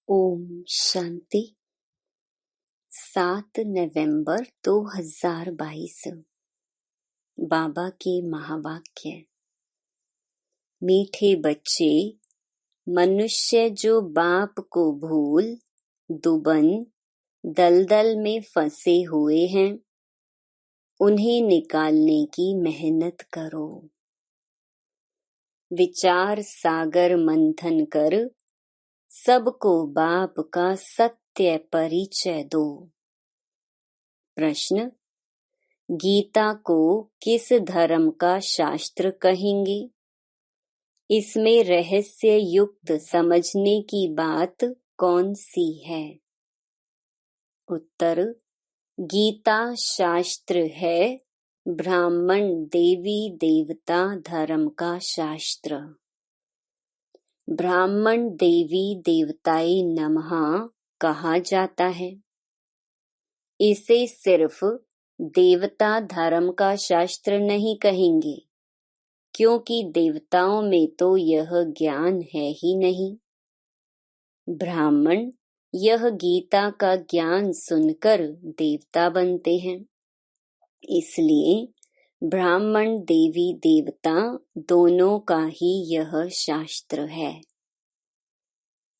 ओम शांति। 7 नवंबर 2022। बाबा के महावाक्य। मीठे बच्चे, मनुष्य जो बाप को भूल दुबन दलदल में फंसे हुए हैं, उन्हें निकालने की मेहनत करो। विचार सागर मंथन कर सबको बाप का सत्य परिचय दो। प्रश्न: गीता को किस धर्म का शास्त्र कहेंगे? इसमें रहस्य युक्त समझने की बात कौन सी है? उत्तर: गीता शास्त्र है ब्राह्मण देवी देवता धर्म का शास्त्र। ब्राह्मण देवी देवताए नमः कहा जाता है। इसे सिर्फ देवता धर्म का शास्त्र नहीं कहेंगे, क्योंकि देवताओं में तो यह ज्ञान है ही नहीं। ब्राह्मण यह गीता का ज्ञान सुनकर देवता बनते हैं, इसलिए ब्राह्मण देवी देवता दोनों का ही यह शास्त्र है।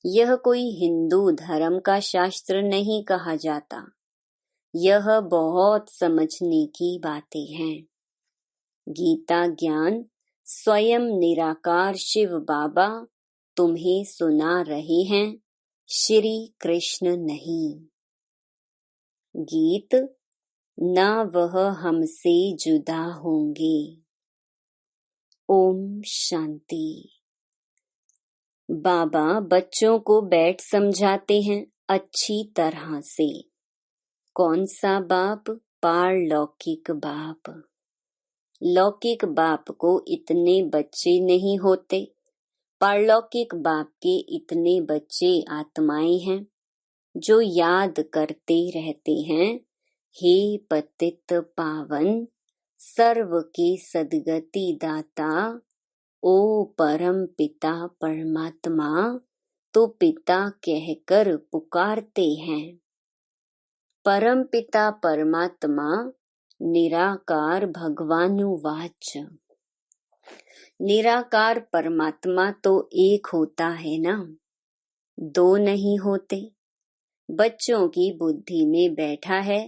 यह कोई हिंदू धर्म का शास्त्र नहीं कहा जाता। यह बहुत समझने की बातें हैं। गीता ज्ञान स्वयं निराकार शिव बाबा तुम्हें सुना रहे हैं, श्री कृष्ण नहीं। गीत: ना वह हमसे जुदा होंगे। ओम शांति। बाबा बच्चों को बैठ समझाते हैं अच्छी तरह से। कौन सा बाप? पारलौकिक बाप। लौकिक बाप को इतने बच्चे नहीं होते। पारलौकिक बाप के इतने बच्चे आत्माएं हैं जो याद करते रहते हैं, हे पतित पावन सर्व के सद्गति दाता, ओ परम पिता परमात्मा, तो पिता कहकर पुकारते हैं। परम पिता परमात्मा निराकार भगवानुवाच। निराकार परमात्मा तो एक होता है ना, दो नहीं होते। बच्चों की बुद्धि में बैठा है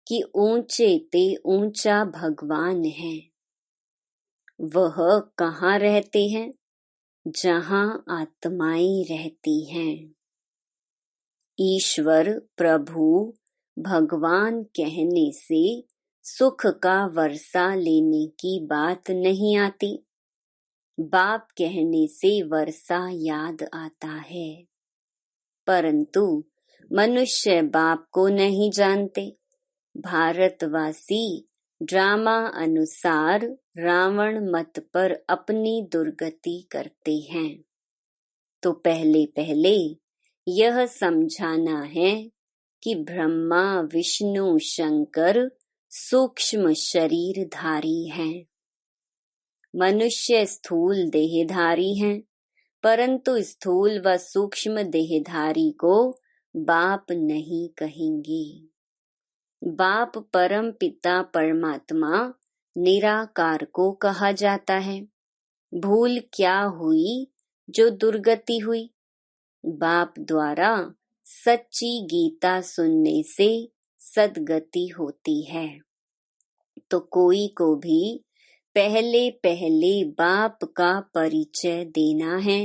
कि ऊंचे ते ऊंचा भगवान है। वह कहाँ रहते हैं? जहाँ आत्माएं रहती हैं। ईश्वर प्रभु भगवान कहने से सुख का वर्षा लेने की बात नहीं आती। बाप कहने से वर्षा याद आता है, परंतु मनुष्य बाप को नहीं जानते। भारतवासी ड्रामा अनुसार रावण मत पर अपनी दुर्गति करते हैं। तो पहले पहले यह समझाना है कि ब्रह्मा विष्णु शंकर सूक्ष्म शरीरधारी हैं। मनुष्य स्थूल देहधारी हैं, परंतु स्थूल व सूक्ष्म देहधारी को बाप नहीं कहेंगे। बाप परम पिता परमात्मा निराकार को कहा जाता है। भूल क्या हुई जो दुर्गति हुई? बाप द्वारा सच्ची गीता सुनने से सद्गति होती है। तो कोई को भी पहले पहले बाप का परिचय देना है,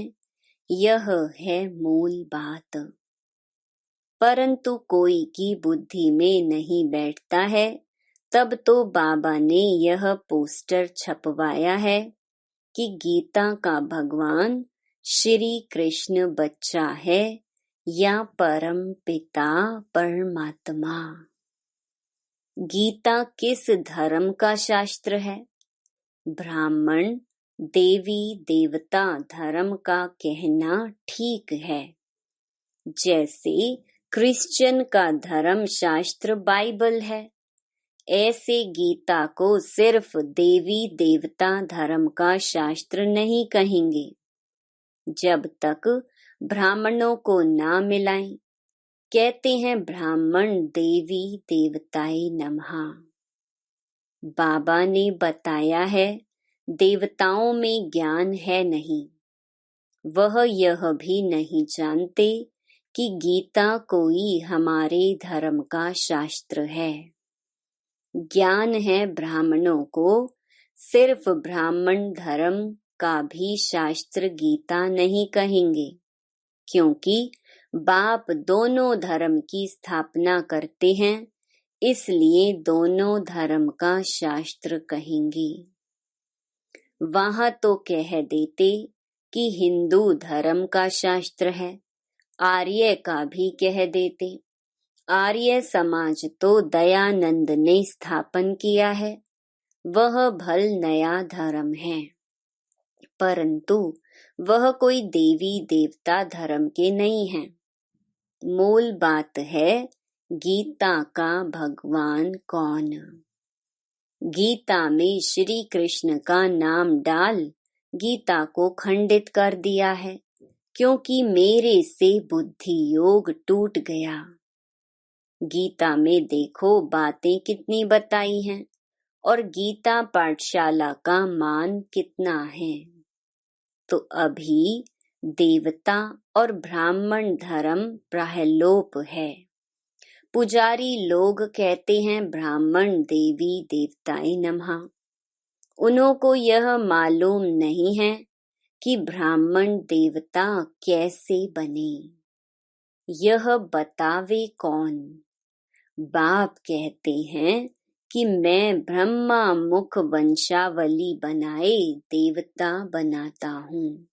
यह है मूल बात। परंतु कोई की बुद्धि में नहीं बैठता है, तब तो बाबा ने यह पोस्टर छपवाया है कि गीता का भगवान श्री कृष्ण बच्चा है या परम पिता परमात्मा। गीता किस धर्म का शास्त्र है? ब्राह्मण देवी देवता धर्म का कहना ठीक है। जैसे क्रिश्चियन का धर्म शास्त्र बाइबल है, ऐसे गीता को सिर्फ देवी देवता धर्म का शास्त्र नहीं कहेंगे। जब तक ब्राह्मणों को ना मिलाएं। कहते हैं ब्राह्मण देवी देवताय नमः। बाबा ने बताया है देवताओं में ज्ञान है नहीं। वह यह भी नहीं जानते कि गीता कोई हमारे धर्म का शास्त्र है। ज्ञान है ब्राह्मणों को, सिर्फ ब्राह्मण धर्म का भी शास्त्र गीता नहीं कहेंगे, क्योंकि बाप दोनों धर्म की स्थापना करते हैं, इसलिए दोनों धर्म का शास्त्र कहेंगे। वहां तो कह देते कि हिंदू धर्म का शास्त्र है, आर्य का भी कह देते। आर्य समाज तो दयानंद ने स्थापन किया है, वह भल नया धर्म है, परंतु वह कोई देवी देवता धर्म के नहीं हैं। मूल बात है गीता का भगवान कौन। गीता में श्री कृष्ण का नाम डाल गीता को खंडित कर दिया है, क्योंकि मेरे से बुद्धि योग टूट गया। गीता में देखो बातें कितनी बताई हैं और गीता पाठशाला का मान कितना है। तो अभी देवता और ब्राह्मण धर्म प्रलोप है। पुजारी लोग कहते हैं ब्राह्मण देवी देवताय नमः। उन्हों को यह मालूम नहीं है कि ब्राह्मण देवता कैसे बने। यह बतावे कौन। बाप कहते हैं कि मैं ब्रह्मा मुख वंशावली बनाए देवता बनाता हूँ।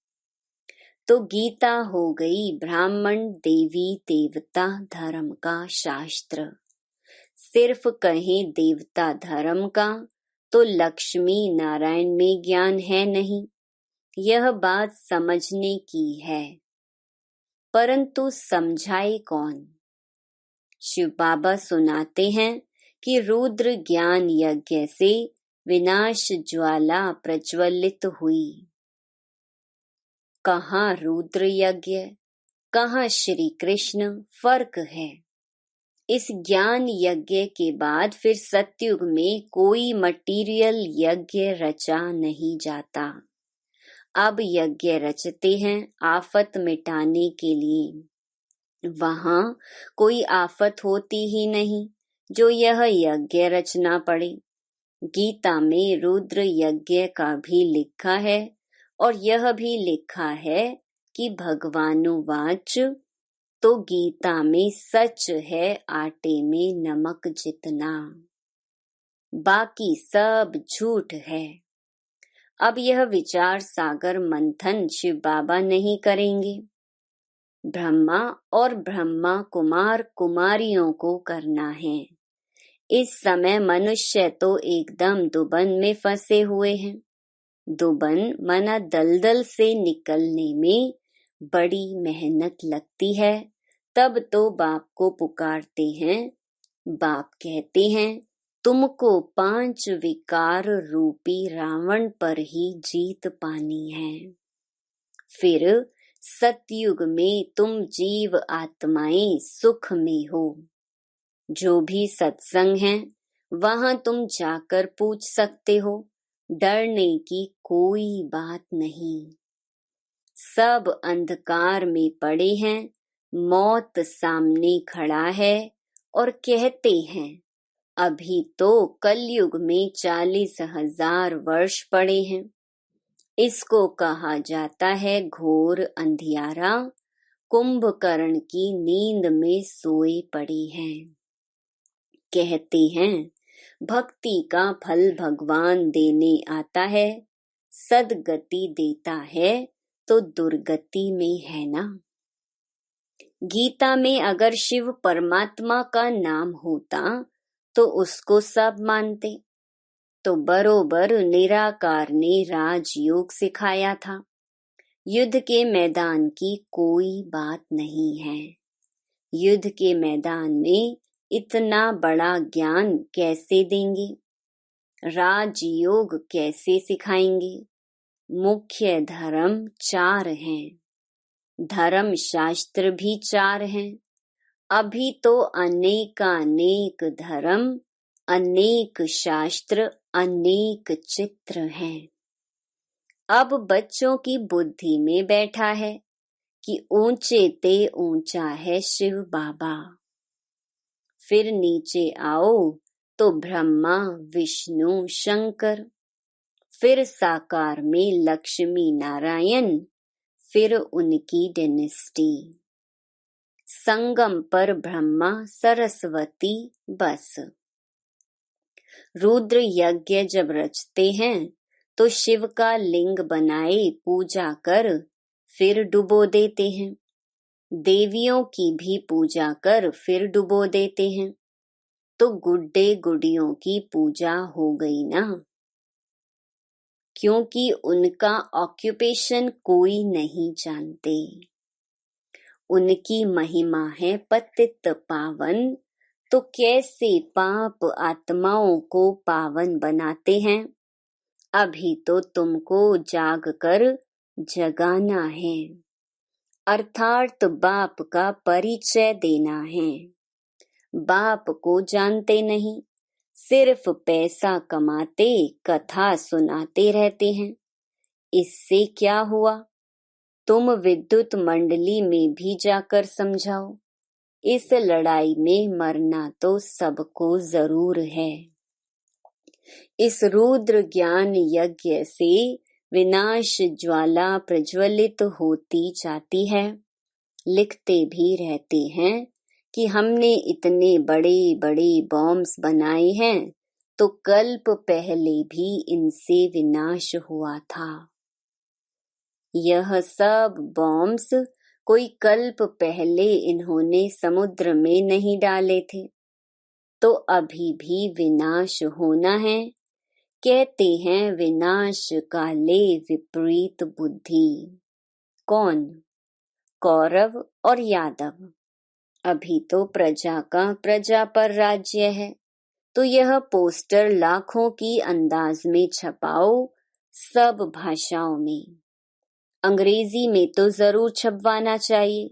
तो गीता हो गई ब्राह्मण देवी देवता धर्म का शास्त्र। सिर्फ कहें देवता धर्म का तो लक्ष्मी नारायण में ज्ञान है नहीं, यह बात समझने की है, परंतु समझाए कौन। शिव बाबा सुनाते हैं कि रुद्र ज्ञान यज्ञ से विनाश ज्वाला प्रज्वलित हुई। कहाँ रुद्र यज्ञ, कहाँ श्री कृष्ण, फर्क है। इस ज्ञान यज्ञ के बाद फिर सतयुग में कोई मटीरियल यज्ञ रचा नहीं जाता। अब यज्ञ रचते हैं आफत मिटाने के लिए। वहां कोई आफत होती ही नहीं जो यह यज्ञ रचना पड़े। गीता में रुद्र यज्ञ का भी लिखा है और यह भी लिखा है कि भगवानुवाच, तो गीता में सच है आटे में नमक जितना, बाकी सब झूठ है। अब यह विचार सागर मंथन शिव बाबा नहीं करेंगे, ब्रह्मा और ब्रह्मा कुमार कुमारियों को करना है। इस समय मनुष्य तो एकदम दुबन में फंसे हुए हैं। दुबन माना दलदल से निकलने में बड़ी मेहनत लगती है, तब तो बाप को पुकारते हैं। बाप कहते हैं तुमको 5 विकार रूपी रावण पर ही जीत पानी है। फिर सतयुग में तुम जीव आत्माएं सुख में हो। जो भी सत्संग है वहां तुम जाकर पूछ सकते हो, डरने की कोई बात नहीं। सब अंधकार में पड़े हैं, मौत सामने खड़ा है और कहते हैं अभी तो कलयुग में 40,000 वर्ष पड़े हैं। इसको कहा जाता है घोर अंधियारा, कुंभकर्ण की नींद में सोए पड़े हैं। कहते हैं भक्ति का फल भगवान देने आता है, सदगति देता है तो दुर्गति में है ना। गीता में अगर शिव परमात्मा का नाम होता तो उसको सब मानते। तो बरोबर निराकार ने राजयोग सिखाया था। युद्ध के मैदान की कोई बात नहीं है। युद्ध के मैदान में इतना बड़ा ज्ञान कैसे देंगे, राजयोग कैसे सिखाएंगे। मुख्य धर्म 4 हैं, धर्म शास्त्र भी 4 हैं। अभी तो अनेकानेक धर्म, अनेक शास्त्र, अनेक चित्र हैं। अब बच्चों की बुद्धि में बैठा है कि ऊंचे ते ऊंचा है शिव बाबा। फिर नीचे आओ तो ब्रह्मा, विष्णु, शंकर, फिर साकार में लक्ष्मी नारायण, फिर उनकी डायनेस्टी। संगम पर ब्रह्मा सरस्वती बस। रुद्र यज्ञ जब रचते हैं तो शिव का लिंग बनाए पूजा कर फिर डुबो देते हैं। देवियों की भी पूजा कर फिर डुबो देते हैं। तो गुड्डे गुडियों की पूजा हो गई ना, क्योंकि उनका ऑक्यूपेशन कोई नहीं जानते। उनकी महिमा है पतित पावन, तो कैसे पाप आत्माओं को पावन बनाते हैं। अभी तो तुमको जाग कर जगाना है, अर्थात बाप का परिचय देना है। बाप को जानते नहीं, सिर्फ पैसा कमाते कथा सुनाते रहते हैं। इससे क्या हुआ? तुम विद्युत मंडली में भी जाकर समझाओ। इस लड़ाई में मरना तो सबको जरूर है। इस रुद्र ज्ञान यज्ञ से विनाश ज्वाला प्रज्वलित होती जाती है। लिखते भी रहते हैं कि हमने इतने बड़े बड़े बॉम्ब्स बनाए हैं, तो कल्प पहले भी इनसे विनाश हुआ था। यह सब बॉम्ब्स कोई कल्प पहले इन्होंने समुद्र में नहीं डाले थे, तो अभी भी विनाश होना है। कहते हैं विनाश काले विपरीत बुद्धि। कौन? कौरव और यादव। अभी तो प्रजा का प्रजा पर राज्य है, तो यह पोस्टर लाखों की अंदाज में छपाओ, सब भाषाओं में। अंग्रेजी में तो जरूर छपवाना चाहिए।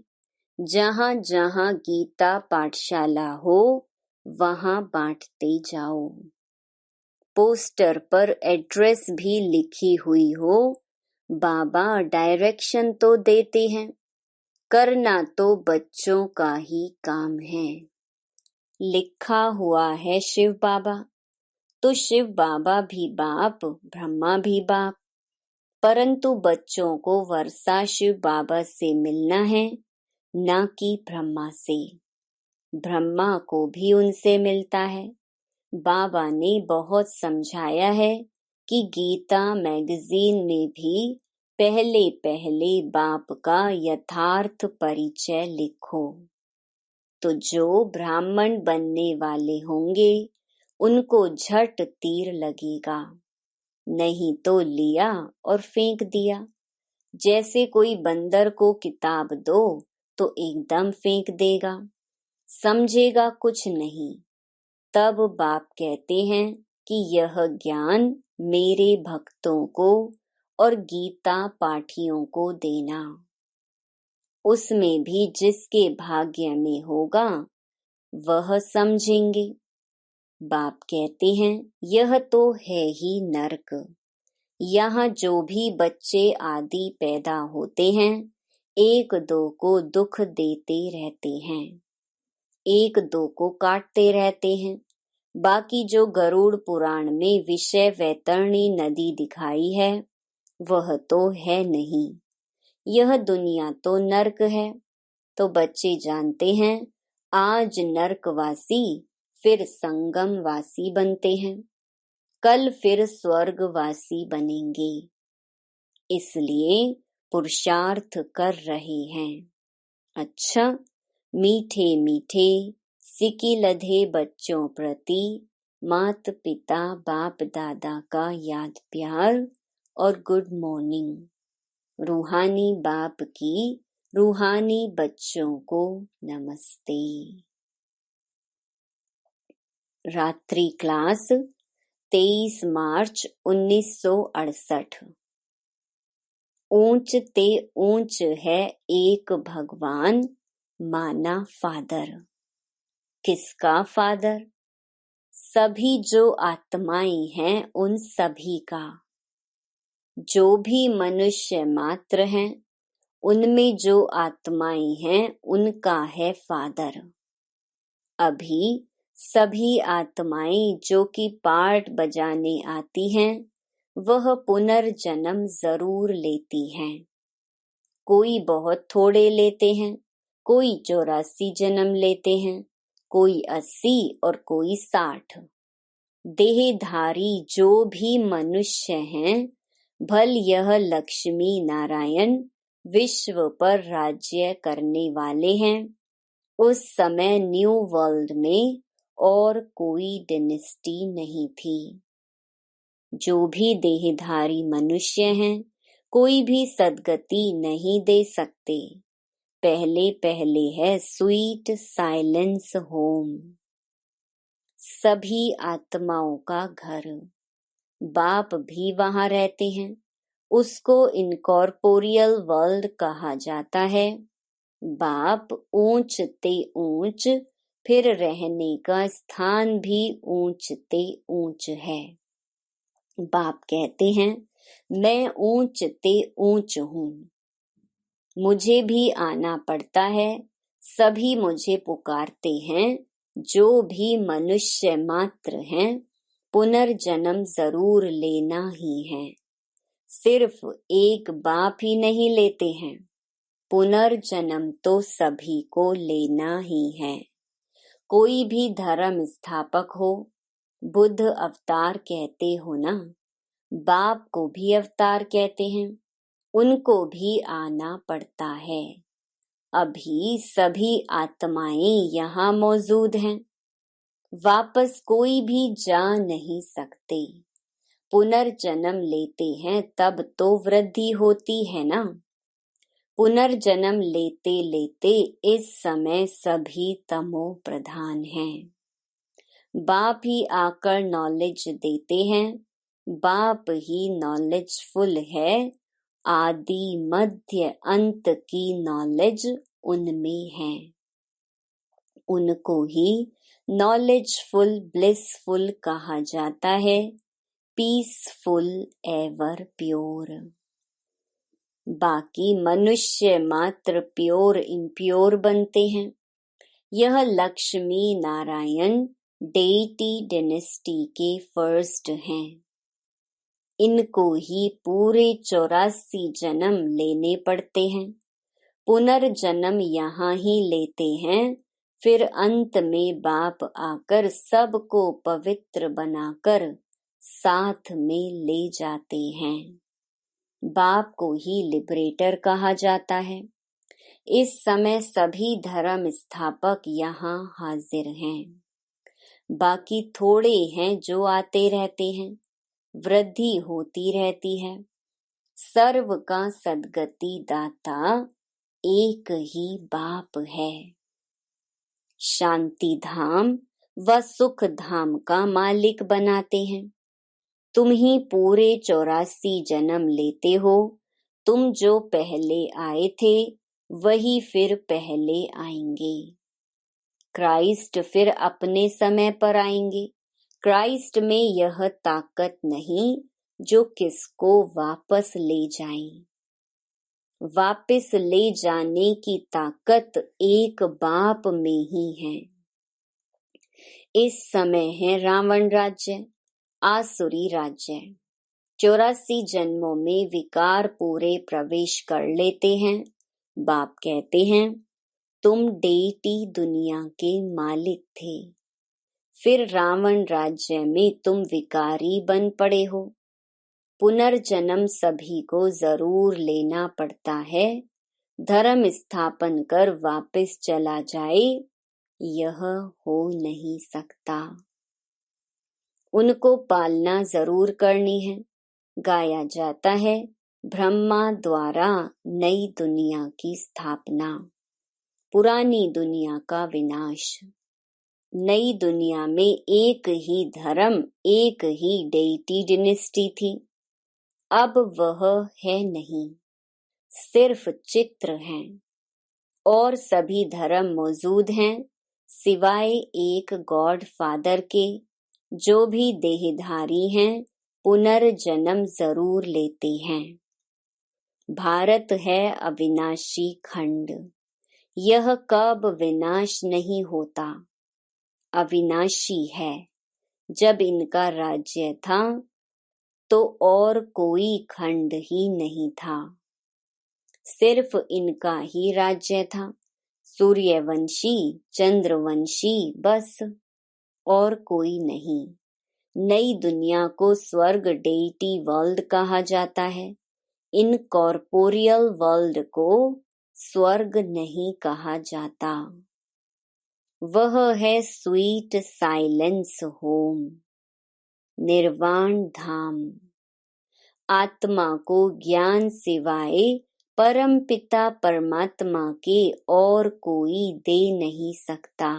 जहां जहां गीता पाठशाला हो वहां बांटते जाओ। पोस्टर पर एड्रेस भी लिखी हुई हो। बाबा डायरेक्शन तो देते हैं, करना तो बच्चों का ही काम है। लिखा हुआ है शिव बाबा, तो शिव बाबा भी बाप, ब्रह्मा भी बाप। परंतु बच्चों को वर्षा शिव बाबा से मिलना है, ना कि ब्रह्मा से। ब्रह्मा को भी उनसे मिलता है। बाबा ने बहुत समझाया है कि गीता मैगजीन में भी पहले पहले बाप का यथार्थ परिचय लिखो। तो जो ब्राह्मण बनने वाले होंगे उनको झट तीर लगेगा, नहीं तो लिया और फेंक दिया। जैसे कोई बंदर को किताब दो तो एकदम फेंक देगा, समझेगा कुछ नहीं। तब बाप कहते हैं कि यह ज्ञान मेरे भक्तों को और गीता पाठियों को देना। उसमें भी जिसके भाग्य में होगा वह समझेंगे। बाप कहते हैं यह तो है ही नरक। यहाँ जो भी बच्चे आदि पैदा होते हैं, एक दो को दुख देते रहते हैं, एक दो को काटते रहते हैं। बाकी जो गरुड़ पुराण में विषय वैतरणी नदी दिखाई है वह तो है नहीं। यह दुनिया तो नरक है। तो बच्चे जानते हैं आज नरकवासी फिर संगमवासी बनते हैं, कल फिर स्वर्गवासी बनेंगे। इसलिए पुरुषार्थ कर रहे हैं। अच्छा, मीठे मीठे सिकी लधे बच्चों प्रति मात पिता बाप दादा का याद प्यार और गुड मॉर्निंग। रूहानी बाप की रूहानी बच्चों को नमस्ते। रात्रि क्लास 23 मार्च 1968। ऊंच ते ऊंच है एक भगवान, माना फादर। किसका फादर? सभी जो आत्माएं हैं उन सभी का। जो भी मनुष्य मात्र हैं उनमें जो आत्माएं हैं उनका है फादर। अभी सभी आत्माएं जो कि पार्ट बजाने आती हैं वह पुनर्जन्म जरूर लेती हैं। कोई बहुत थोड़े लेते हैं, कोई 84 जन्म लेते हैं, कोई 80 और कोई 60। देहधारी जो भी मनुष्य हैं, भल यह लक्ष्मी नारायण विश्व पर राज्य करने वाले हैं। उस समय न्यू वर्ल्ड में और कोई डिनेस्टी नहीं थी। जो भी देहधारी मनुष्य हैं, कोई भी सद्गति नहीं दे सकते। पहले पहले है स्वीट साइलेंस होम, सभी आत्माओं का घर। बाप भी वहां रहते हैं। उसको इनकॉर्पोरियल वर्ल्ड कहा जाता है। बाप ऊंच ते ऊंच, फिर रहने का स्थान भी ऊंच ते ऊंच है। बाप कहते हैं, मैं ऊंच ते ऊंच हूँ, मुझे भी आना पड़ता है। सभी मुझे पुकारते हैं। जो भी मनुष्य मात्र हैं, पुनर्जन्म जरूर लेना ही है। सिर्फ एक बाप ही नहीं लेते हैं, पुनर्जन्म तो सभी को लेना ही है। कोई भी धर्म स्थापक हो, बुद्ध अवतार कहते हो ना, बाप को भी अवतार कहते हैं, उनको भी आना पड़ता है। अभी सभी आत्माएं यहाँ मौजूद हैं, वापस कोई भी जा नहीं सकते। पुनर्जन्म लेते हैं तब तो वृद्धि होती है ना। पुनर्जन्म लेते लेते इस समय सभी तमो प्रधान हैं। बाप ही आकर नॉलेज देते हैं। बाप ही नॉलेजफुल है। आदि मध्य अंत की नॉलेज उनमें है। उनको ही नॉलेजफुल ब्लिसफुल कहा जाता है। Peaceful ever pure. बाकी मनुष्य मात्र प्योर इम्प्योर बनते हैं। यह लक्ष्मी नारायण डेटी डिनेस्टी के फर्स्ट हैं। इनको ही पूरे 84 जन्म लेने पड़ते हैं। पुनर्जन्म यहाँ ही लेते हैं। फिर अंत में बाप आकर सबको पवित्र बनाकर साथ में ले जाते हैं। बाप को ही लिबरेटर कहा जाता है। इस समय सभी धर्म स्थापक यहाँ हाजिर हैं। बाकी थोड़े हैं जो आते रहते हैं, वृद्धि होती रहती है। सर्व का सद्गति दाता एक ही बाप है। शांति धाम व सुख धाम का मालिक बनाते हैं। तुम ही पूरे 84 जन्म लेते हो। तुम जो पहले आए थे वही फिर पहले आएंगे। क्राइस्ट फिर अपने समय पर आएंगे। क्राइस्ट में यह ताकत नहीं जो किसको वापस ले जाए। वापस ले जाने की ताकत एक बाप में ही है। इस समय है रावण राज्य, आसुरी राज्य। 84 जन्मों में विकार पूरे प्रवेश कर लेते हैं। बाप कहते हैं, तुम डेटी दुनिया के मालिक थे, फिर रावण राज्य में तुम विकारी बन पड़े हो। पुनर्जन्म सभी को जरूर लेना पड़ता है। धर्म स्थापन कर वापस चला जाए, यह हो नहीं सकता। उनको पालना जरूर करनी है। गाया जाता है, ब्रह्मा द्वारा नई दुनिया की स्थापना, पुरानी दुनिया का विनाश। नई दुनिया में एक ही धर्म, एक ही डेटी डिनेस्टी थी। अब वह है नहीं। सिर्फ चित्र हैं और सभी धर्म मौजूद हैं सिवाय एक गॉड फादर के, जो भी देहधारी हैं, पुनर्जन्म जरूर लेते हैं। भारत है अविनाशी खंड, यह कब विनाश नहीं होता, अविनाशी है। जब इनका राज्य था तो और कोई खंड ही नहीं था, सिर्फ इनका ही राज्य था, सूर्यवंशी चंद्रवंशी बस, और कोई नहीं। नई दुनिया को स्वर्ग डेटी वर्ल्ड कहा जाता है, इन कॉर्पोरियल वर्ल्ड को स्वर्ग नहीं कहा जाता। वह है स्वीट साइलेंस होम, निर्वाण धाम। आत्मा को ज्ञान सिवाय परमपिता परमात्मा के और कोई दे नहीं सकता।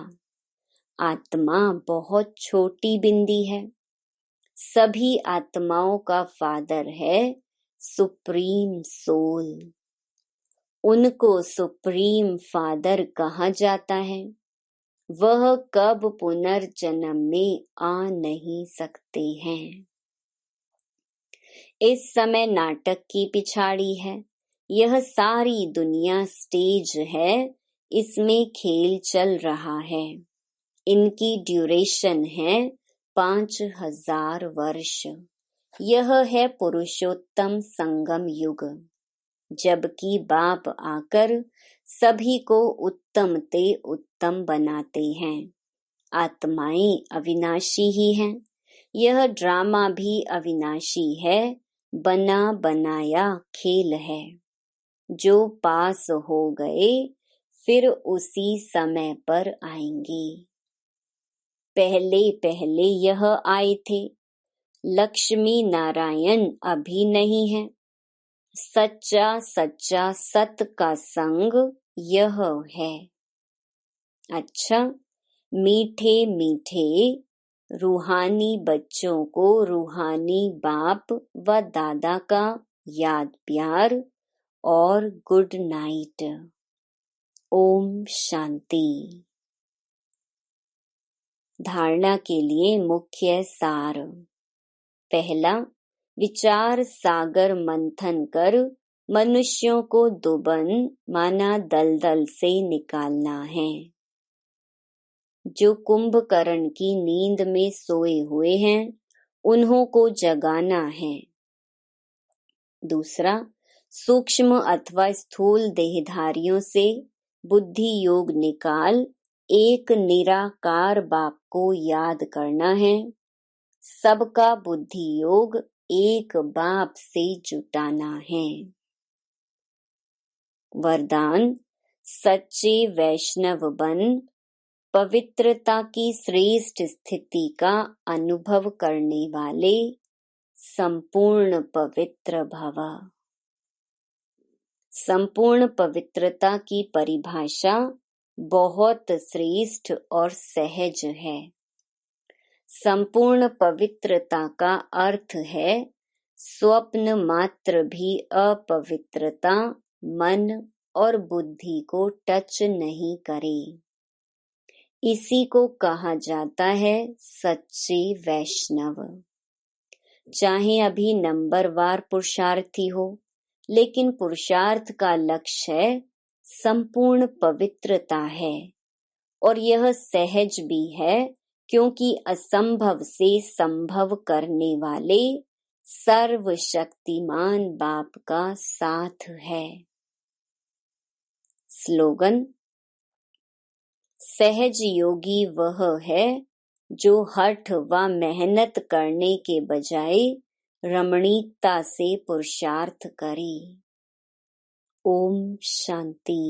आत्मा बहुत छोटी बिंदी है, सभी आत्माओं का फादर है सुप्रीम सोल। उनको सुप्रीम फादर कहा जाता है। वह कब पुनर्जन्म में आ नहीं सकते हैं। इस समय नाटक की पिछाड़ी है, यह सारी दुनिया स्टेज है, इसमें खेल चल रहा है। इनकी ड्यूरेशन है 5000 वर्ष। यह है पुरुषोत्तम संगम युग, जबकि बाप आकर सभी को उत्तम ते उत्तम बनाते हैं। आत्माएं अविनाशी ही हैं। यह ड्रामा भी अविनाशी है, बना बनाया खेल है। जो पास हो गए फिर उसी समय पर आएंगे। पहले पहले यह आए थे। लक्ष्मी नारायण अभी नहीं है। सच्चा सच्चा सत का संग यह है। अच्छा, मीठे मीठे रूहानी बच्चों को रूहानी बाप व दादा का याद प्यार और गुड नाइट। ओम शांति। धारणा के लिए मुख्य सार। पहला, विचार सागर मंथन कर मनुष्यों को दुबन माना दलदल से निकालना है। जो कुंभकर्ण की नींद में सोए हुए हैं उन्हों को जगाना है। दूसरा, सूक्ष्म अथवा स्थूल देहधारियों से बुद्धि योग निकाल एक निराकार बाप को याद करना है। सबका बुद्धि योग एक बाप से जुटाना है। वरदान, सच्चे वैष्णव बन पवित्रता की श्रेष्ठ स्थिति का अनुभव करने वाले संपूर्ण पवित्र भव। संपूर्ण पवित्रता की परिभाषा बहुत श्रेष्ठ और सहज है। संपूर्ण पवित्रता का अर्थ है स्वप्न मात्र भी अपवित्रता मन और बुद्धि को टच नहीं करे। इसी को कहा जाता है सच्चे वैष्णव। चाहे अभी नंबरवार पुरुषार्थी हो, लेकिन पुरुषार्थ का लक्ष्य संपूर्ण पवित्रता है और यह सहज भी है, क्योंकि असंभव से संभव करने वाले सर्वशक्तिमान बाप का साथ है। स्लोगन, सहज योगी वह है जो हठ व मेहनत करने के बजाय रमणीकता से पुरुषार्थ करे। ओम शांति।